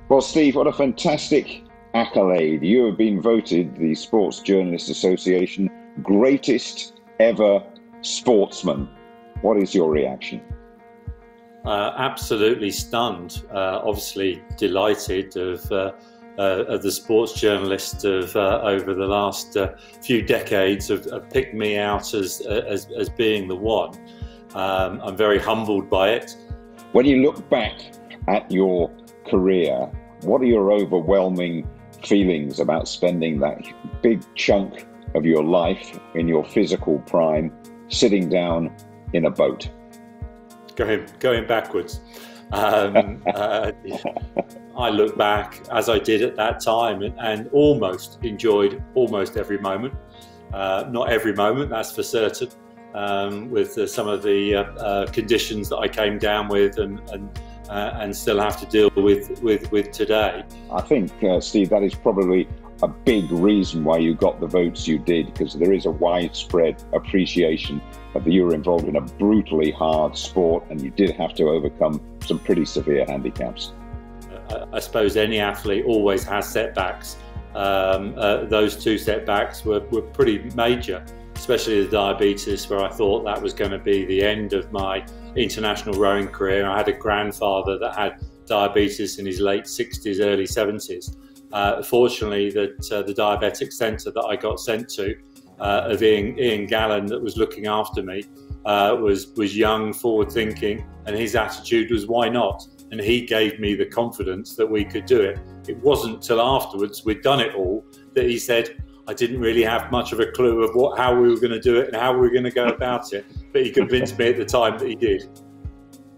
Well, Steve, what a fantastic accolade. You have been voted the Sports Journalists Association greatest ever sportsman. What is your reaction? Absolutely stunned. Obviously delighted of the sports journalists of over the last few decades have picked me out as being the one. I'm very humbled by it. When you look back at your career, what are your overwhelming feelings about spending that big chunk of your life in your physical prime sitting down in a boat? Going backwards. I look back, as I did at that time, and almost enjoyed almost every moment. Not every moment, that's for certain, with some of the conditions that I came down with and still have to deal with today. I think, Steve, that is probably a big reason why you got the votes you did, because there is a widespread appreciation of that you were involved in a brutally hard sport and you did have to overcome some pretty severe handicaps. I suppose any athlete always has setbacks. Those two setbacks were pretty major, especially the diabetes, where I thought that was going to be the end of my international rowing career. I had a grandfather that had diabetes in his late 60s, early 70s. Fortunately, the diabetic centre that I got sent to, of Ian Gallen, that was looking after me, was young, forward-thinking, and his attitude was, why not? And he gave me the confidence that we could do it. It wasn't till afterwards we'd done it all that he said, I didn't really have much of a clue of how we were going to do it and how we were going to go about it, but he convinced me at the time that he did.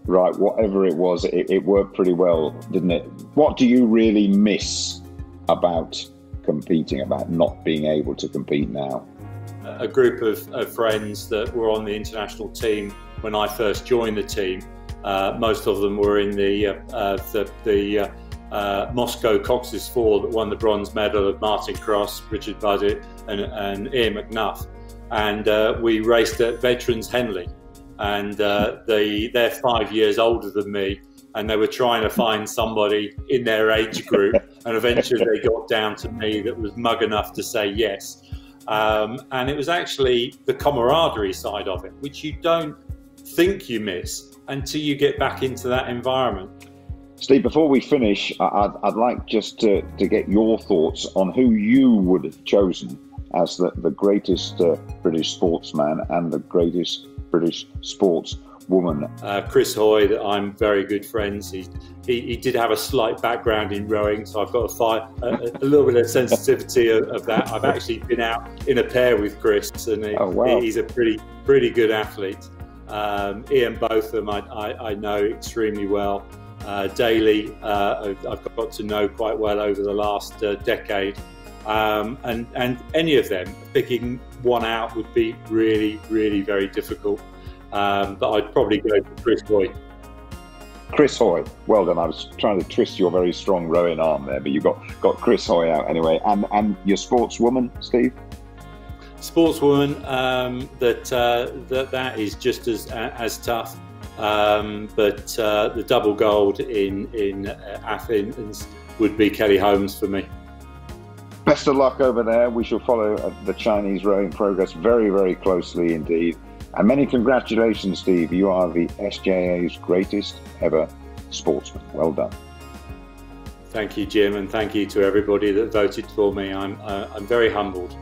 Right, whatever it was, it worked pretty well, didn't it? What do you really miss about competing, about not being able to compete now? A group of friends that were on the international team when I first joined the team, most of them were in the Moscow coxless 4 that won the bronze medal of Martin Cross, Richard Buddett and Ian McNuff. And we raced at Veterans Henley, and they're 5 years older than me, and they were trying to find somebody in their age group, and eventually they got down to me that was mug enough to say yes. And it was actually the camaraderie side of it, which you don't think you miss until you get back into that environment. Steve, before we finish, I'd like just to get your thoughts on who you would have chosen as the greatest British sportsman and the greatest British sportswoman. Chris Hoy, that I'm very good friends. He did have a slight background in rowing, so I've got a little bit of sensitivity of that. I've actually been out in a pair with Chris, and he's a pretty good athlete. Ian Botham, I know extremely well. Daly, I've got to know quite well over the last decade, and any of them, picking one out would be really very difficult, but I'd probably go for Chris Hoy. Chris Hoy, well done. I was trying to twist your very strong rowing arm there, but you got Chris Hoy out anyway. And your sportswoman, Steve? Sportswoman, that is just as tough. But the double gold in Athens would be Kelly Holmes for me. Best of luck over there. We shall follow the Chinese rowing progress very closely indeed. And many congratulations, Steve. You are the SJA's greatest ever sportsman. Well done. Thank you, Jim, and thank you to everybody that voted for me. I'm very humbled.